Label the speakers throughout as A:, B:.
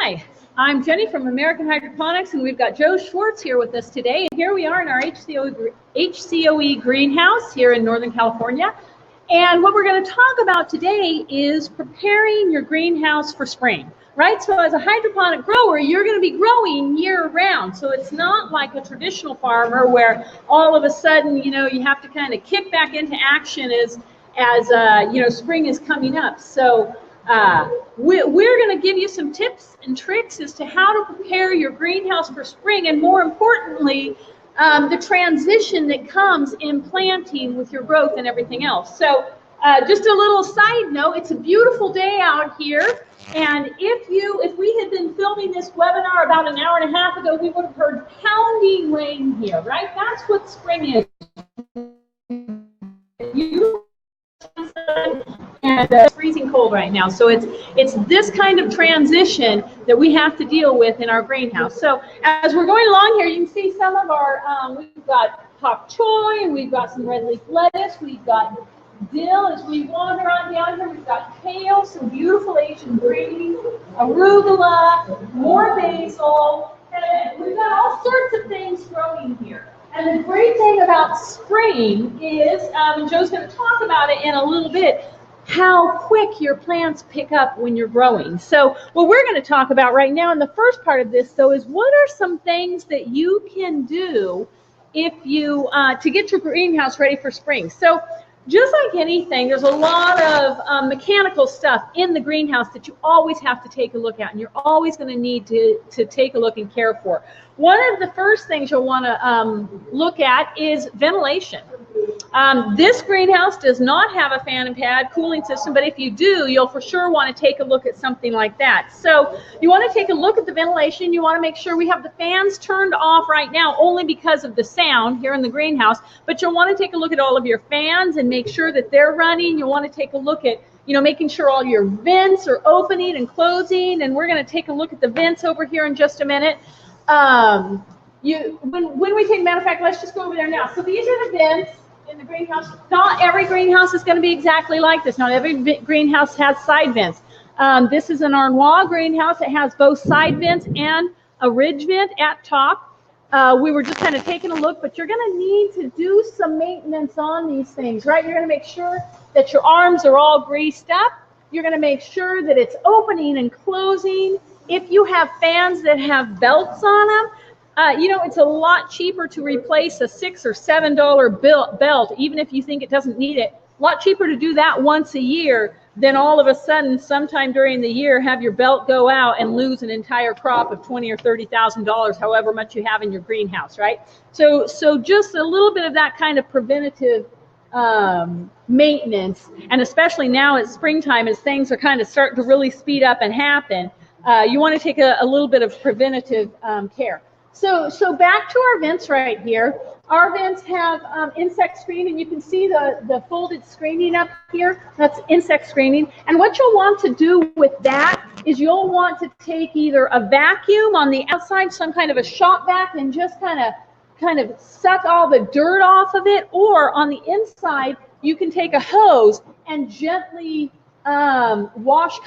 A: Hi, I'm Jenny from American Hydroponics, and we've got Joe Swartz here with us today. And here we are in our HCOE greenhouse here in Northern California. And what we're going to talk about today is preparing your greenhouse for spring, right? So as a hydroponic grower, you're going to be growing year round. So it's not like a traditional farmer where all of a sudden, you have to kind of kick back into action as spring is coming up. So we're going to give you some tips and tricks as to how to prepare your greenhouse for spring, and more importantly, the transition that comes in planting with your growth and everything else. So just a little side note, it's a beautiful day out here, and if we had been filming this webinar about an hour and a half ago, we would have heard pounding rain here, right? That's what spring is. And it's freezing cold right now, so it's this kind of transition that we have to deal with in our greenhouse. So as we're going along here, you can see some of our we've got pak choi, and we've got some red leaf lettuce, we've got dill. As we wander on down here, we've got kale, some beautiful Asian greens, arugula, more basil, and we've got all sorts of things growing here. And the great thing about spring is, and Joe's going to talk about it in a little bit, how quick your plants pick up when you're growing. So what we're going to talk about right now in the first part of this, though, is what are some things that you can do if you to get your greenhouse ready for spring. So just like anything, there's a lot of mechanical stuff in the greenhouse that you always have to take a look at, and you're always going to need to take a look and care for. One of the first things you'll want to look at is ventilation. This greenhouse does not have a fan and pad cooling system, but if you do, you'll for sure want to take a look at something like that. So you want to take a look at the ventilation. You want to make sure we have the fans turned off right now only because of the sound here in the greenhouse, but you'll want to take a look at all of your fans and make sure that they're running. You'll want to take a look at making sure all your vents are opening and closing, and we're going to take a look at the vents over here in just a minute. When we take, matter of fact, let's just go over there now. So these are the vents in the greenhouse. Not every greenhouse is going to be exactly like this. Not every greenhouse has side vents. This is an Arnois greenhouse. It has both side vents and a ridge vent at top. We were just kind of taking a look, but you're going to need to do some maintenance on these things, right? You're going to make sure that your arms are all greased up. You're going to make sure that it's opening and closing. If you have fans that have belts on them, it's a lot cheaper to replace a $6 or $7 belt, even if you think it doesn't need it. A lot cheaper to do that once a year than all of a sudden, sometime during the year, have your belt go out and lose an entire crop of $20,000 or $30,000, however much you have in your greenhouse, right? So just a little bit of that kind of preventative maintenance, and especially now it's springtime, as things are kind of starting to really speed up and happen, you want to take a little bit of preventative care. So back to our vents right here. Our vents have insect screen, and you can see the folded screening up here. That's insect screening. And what you'll want to do with that is you'll want to take either a vacuum on the outside, some kind of a shop vac, and just kind of suck all the dirt off of it, or on the inside, you can take a hose and gently wash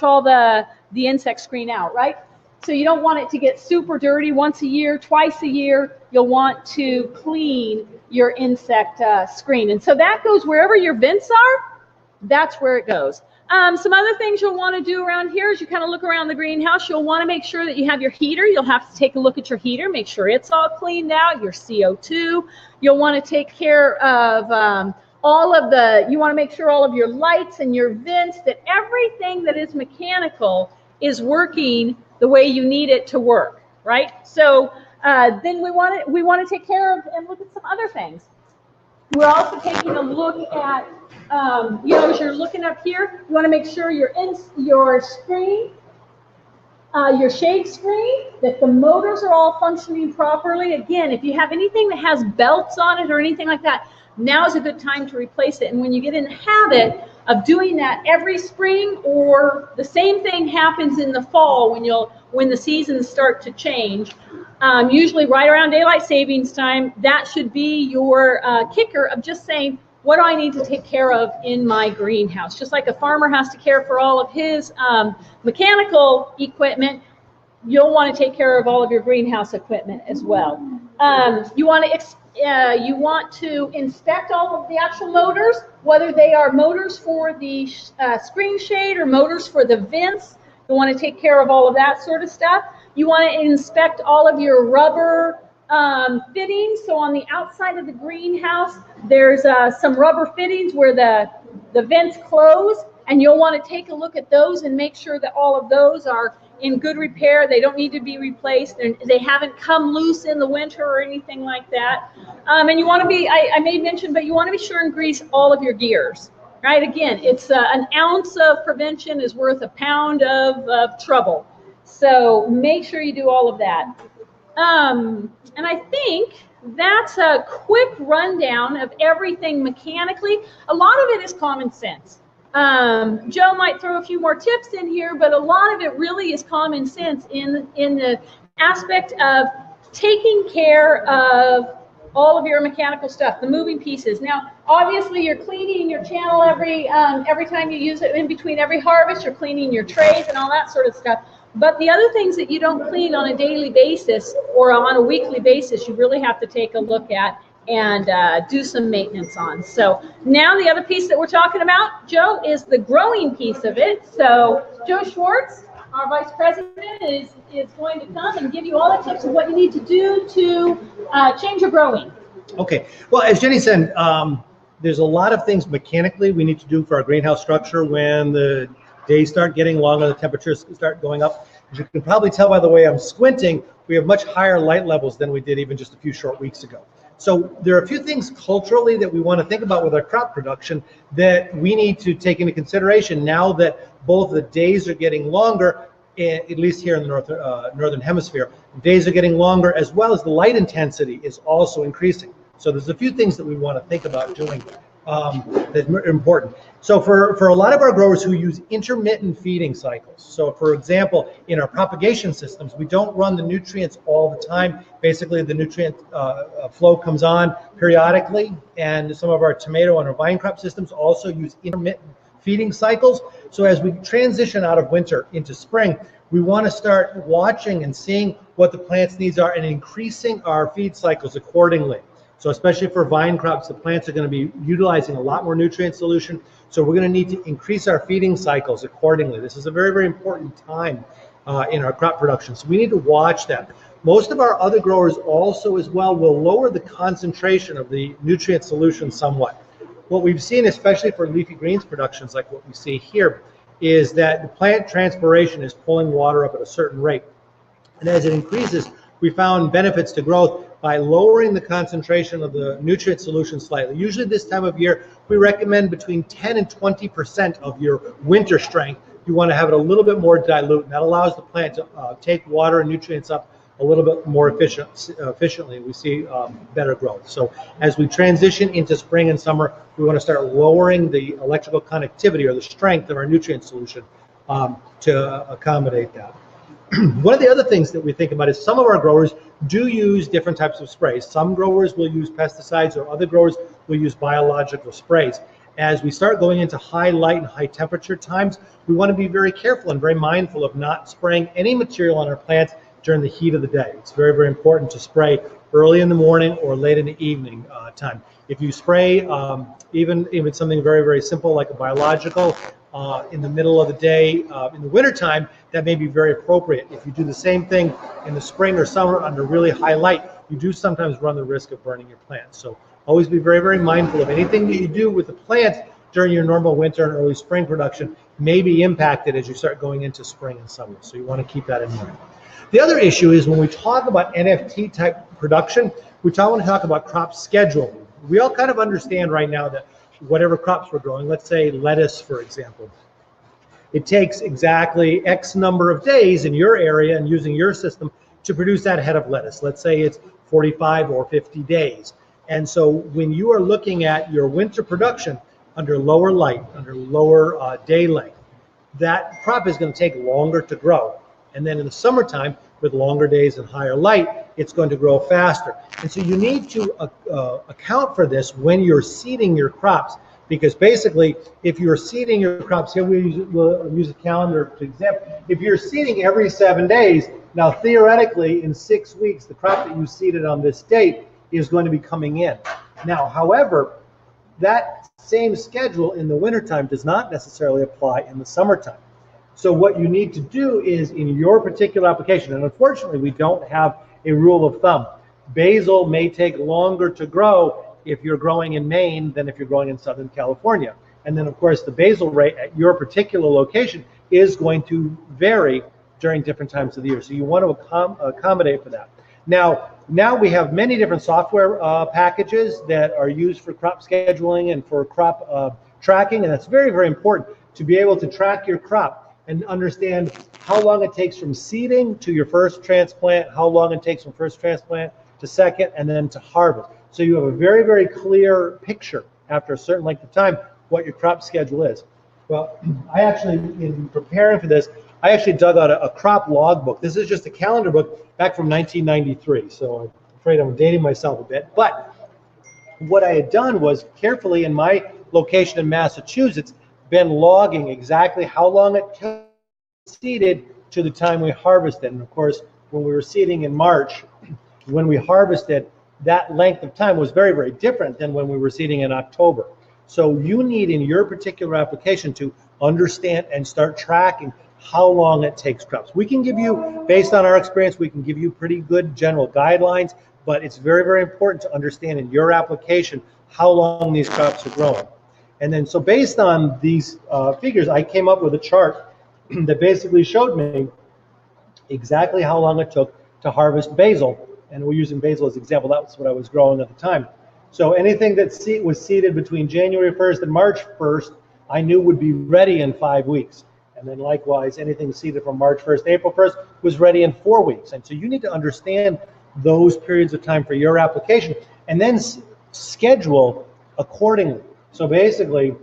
A: all the insect screen out, right? So you don't want it to get super dirty once a year, twice a year. You'll want to clean your insect screen. And so that goes wherever your vents are, that's where it goes. Some other things you'll want to do around here is you kind of look around the greenhouse. You'll want to make sure that you have your heater. You'll have to take a look at your heater, make sure it's all cleaned out, your CO2. You'll want to take care of you want to make sure all of your lights and your vents, that everything that is mechanical is working the way you need it to work, right? So then we want to take care of and look at some other things. We're also taking a look at, as you're looking up here, you want to make sure your screen, your shade screen, that the motors are all functioning properly. Again, if you have anything that has belts on it or anything like that, now is a good time to replace it. And when you get in the habit of doing that every spring, or the same thing happens in the fall when the seasons start to change, usually right around daylight savings time, that should be your kicker of just saying, what do I need to take care of in my greenhouse? Just like a farmer has to care for all of his mechanical equipment, you'll want to take care of all of your greenhouse equipment as well. You want to inspect all of the actual motors, whether they are motors for the screen shade or motors for the vents. You want to take care of all of that sort of stuff. You want to inspect all of your rubber fittings. So on the outside of the greenhouse, there's some rubber fittings where the vents close, and you'll want to take a look at those and make sure that all of those are in good repair. They don't need to be replaced, and they haven't come loose in the winter or anything like that. And you want to be, I made mention, but you want to be sure and grease all of your gears, right? Again, it's an ounce of prevention is worth a pound of trouble. So make sure you do all of that. And I think that's a quick rundown of everything mechanically. A lot of it is common sense. Joe might throw a few more tips in here, but a lot of it really is common sense in the aspect of taking care of all of your mechanical stuff, the moving pieces. Now, obviously, you're cleaning your channel every time you use it. In between every harvest, you're cleaning your trays and all that sort of stuff. But the other things that you don't clean on a daily basis or on a weekly basis, you really have to take a look at and do some maintenance on. So now the other piece that we're talking about, Joe, is the growing piece of it. So Joe Swartz, our vice president, is going to come and give you all the tips of what you need to do to change your growing.
B: Okay. Well, as Jenny said, there's a lot of things mechanically we need to do for our greenhouse structure when the days start getting longer, the temperatures start going up. As you can probably tell by the way I'm squinting, we have much higher light levels than we did even just a few short weeks ago. So there are a few things culturally that we want to think about with our crop production that we need to take into consideration now that both the days are getting longer, at least here in the northern hemisphere. Days are getting longer, as well as the light intensity is also increasing. So there's a few things that we want to think about doing that's important. So for a lot of our growers who use intermittent feeding cycles, so for example, in our propagation systems, we don't run the nutrients all the time. Basically, the nutrient flow comes on periodically, and some of our tomato and our vine crop systems also use intermittent feeding cycles. So as we transition out of winter into spring, we want to start watching and seeing what the plant's needs are and increasing our feed cycles accordingly. So especially for vine crops, the plants are going to be utilizing a lot more nutrient solution. So we're going to need to increase our feeding cycles accordingly. This is a very, very important time in our crop production. So we need to watch that. Most of our other growers also as well will lower the concentration of the nutrient solution somewhat. What we've seen, especially for leafy greens productions like what we see here, is that the plant transpiration is pulling water up at a certain rate. And as it increases, we found benefits to growth by lowering the concentration of the nutrient solution slightly. Usually this time of year, we recommend between 10 and 20% of your winter strength. You want to have it a little bit more dilute, and that allows the plant to take water and nutrients up a little bit more efficiently. We see better growth. So as we transition into spring and summer, we want to start lowering the electrical conductivity or the strength of our nutrient solution to accommodate that. One of the other things that we think about is some of our growers do use different types of sprays. Some growers will use pesticides, or other growers will use biological sprays. As we start going into high light and high temperature times, we want to be very careful and very mindful of not spraying any material on our plants during the heat of the day. It's very, very important to spray early in the morning or late in the evening time. If you spray even something very, very simple like a biological in the middle of the day in the wintertime, that may be very appropriate. If you do the same thing in the spring or summer under really high light, you do sometimes run the risk of burning your plants. So always be very, very mindful of anything that you do with the plants during your normal winter and early spring production may be impacted as you start going into spring and summer. So you want to keep that in mind. The other issue is when we talk about NFT type production, we want to talk about crop scheduling. We all kind of understand right now that whatever crops we're growing, let's say lettuce, for example, it takes exactly X number of days in your area and using your system to produce that head of lettuce. Let's say it's 45 or 50 days. And so when you are looking at your winter production under lower light, under lower day length, that crop is going to take longer to grow. And then in the summertime, with longer days and higher light, it's going to grow faster. And so you need to account for this when you're seeding your crops, Because basically, if you're seeding your crops, here we'll use a calendar to example. If you're seeding every 7 days, now theoretically in 6 weeks, the crop that you seeded on this date is going to be coming in. Now, however, that same schedule in the wintertime does not necessarily apply in the summertime. So what you need to do is in your particular application, and unfortunately we don't have a rule of thumb. Basil may take longer to grow if you're growing in Maine than if you're growing in Southern California. And then of course the basil rate at your particular location is going to vary during different times of the year. So you want to accommodate for that. Now we have many different software packages that are used for crop scheduling and for crop tracking, and that's very, very important to be able to track your crop and understand how long it takes from seeding to your first transplant, how long it takes from first transplant to second, and then to harvest. So you have a very, very clear picture after a certain length of time what your crop schedule is. Well, I actually, in preparing for this, I actually dug out a crop log book. This is just a calendar book back from 1993, so I'm afraid I'm dating myself a bit. But what I had done was carefully in my location in Massachusetts, been logging exactly how long it took seeded to the time we harvested. And of course, when we were seeding in March, when we harvested, that length of time was very, very different than when we were seeding in October. So you need in your particular application to understand and start tracking how long it takes crops. We can give you, based on our experience, we can give you pretty good general guidelines, but it's very, very important to understand in your application how long these crops are growing. And then so based on these figures, I came up with a chart that basically showed me exactly how long it took to harvest basil. And we're using basil as an example. That's what I was growing at the time. So anything that was seeded between January 1st and March 1st, I knew would be ready in 5 weeks. And then likewise, anything seeded from March 1st, April 1st was ready in 4 weeks. And so you need to understand those periods of time for your application and then schedule accordingly. So basically,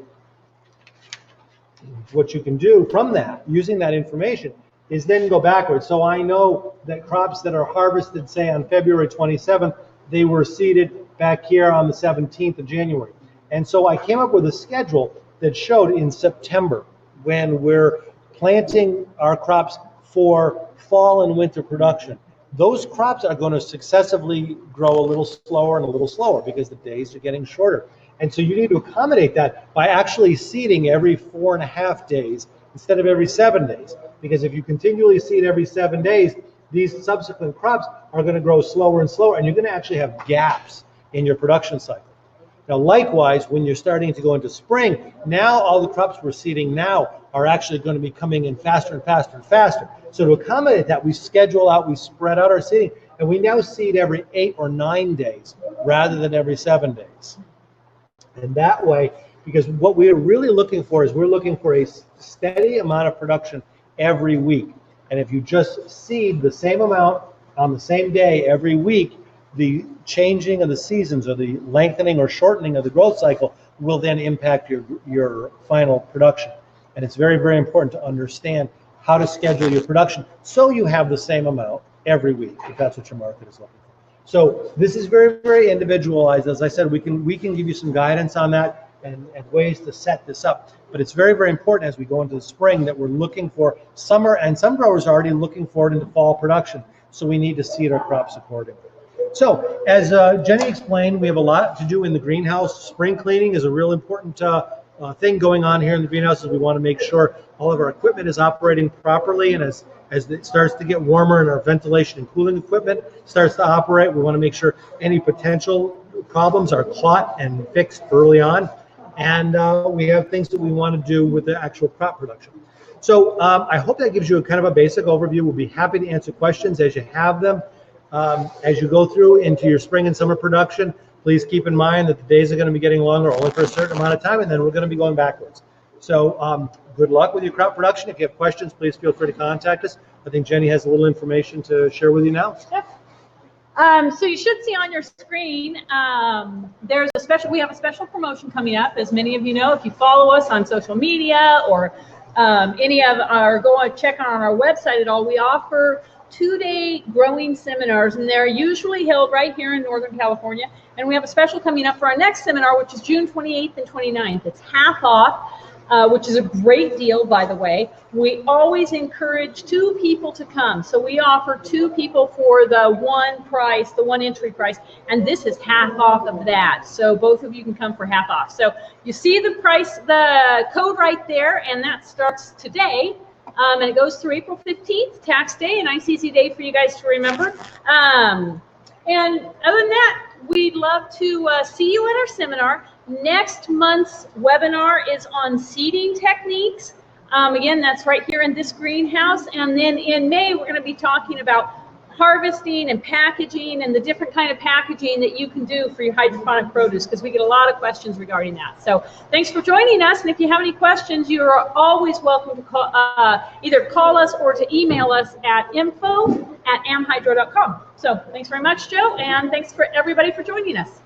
B: what you can do from that, using that information, is then go backwards. So I know that crops that are harvested, say on February 27th, they were seeded back here on the 17th of January. And so I came up with a schedule that showed in September, when we're planting our crops for fall and winter production, those crops are going to successively grow a little slower and a little slower because the days are getting shorter. And so you need to accommodate that by actually seeding every 4.5 days instead of every 7 days. Because if you continually seed every 7 days, these subsequent crops are going to grow slower and slower, and you're going to actually have gaps in your production cycle. Now, likewise, when you're starting to go into spring, now all the crops we're seeding now are actually going to be coming in faster and faster and faster. So to accommodate that, we schedule out, we spread out our seeding, and we now seed every 8 or 9 days rather than every 7 days. And that way, because what we're really looking for is we're looking for a steady amount of production every week. And if you just seed the same amount on the same day every week, the changing of the seasons or the lengthening or shortening of the growth cycle will then impact your final production. And it's very, very important to understand how to schedule your production so you have the same amount every week, if that's what your market is looking for. So this is very, very individualized. As I said, we can give you some guidance on that and ways to set this up. But it's very, very important as we go into the spring that we're looking for summer, and some growers are already looking forward into fall production. So we need to seed our crops accordingly. So as Jenny explained, we have a lot to do in the greenhouse. Spring cleaning is a real important thing going on here in the greenhouses. We want to make sure all of our equipment is operating properly, and as it starts to get warmer and our ventilation and cooling equipment starts to operate, we want to make sure any potential problems are caught and fixed early on. And we have things that we want to do with the actual crop production. So I hope that gives you a kind of a basic overview. We'll be happy to answer questions as you have them. As you go through into your spring and summer production, please keep in mind that the days are going to be getting longer only for a certain amount of time, and then we're going to be going backwards. So good luck with your crop production. If you have questions, please feel free to contact us. I think Jenny has a little information to share with you now.
A: Yep. So you should see on your screen, we have a special promotion coming up. As many of you know, if you follow us on social media or go and check on our website at all, we offer 2-day growing seminars, and they're usually held right here in Northern California. And we have a special coming up for our next seminar, which is June 28th and 29th. It's half off, which is a great deal, by the way. We always encourage 2 people to come. So we offer 2 people for the one price, the one entry price, and this is half off of that. So both of you can come for half off. So you see the price, the code right there, and that starts today. And it goes through April 15th, tax day, and ICC day for you guys to remember. And other than that, we'd love to see you at our seminar. Next month's webinar is on seeding techniques. Again, that's right here in this greenhouse. And then in May, we're going to be talking about harvesting and packaging and the different kind of packaging that you can do for your hydroponic produce, because we get a lot of questions regarding that. So thanks for joining us. And if you have any questions, you are always welcome to call, either call us or to email us at info@amhydro.com. So thanks very much, Joe, and thanks for everybody for joining us.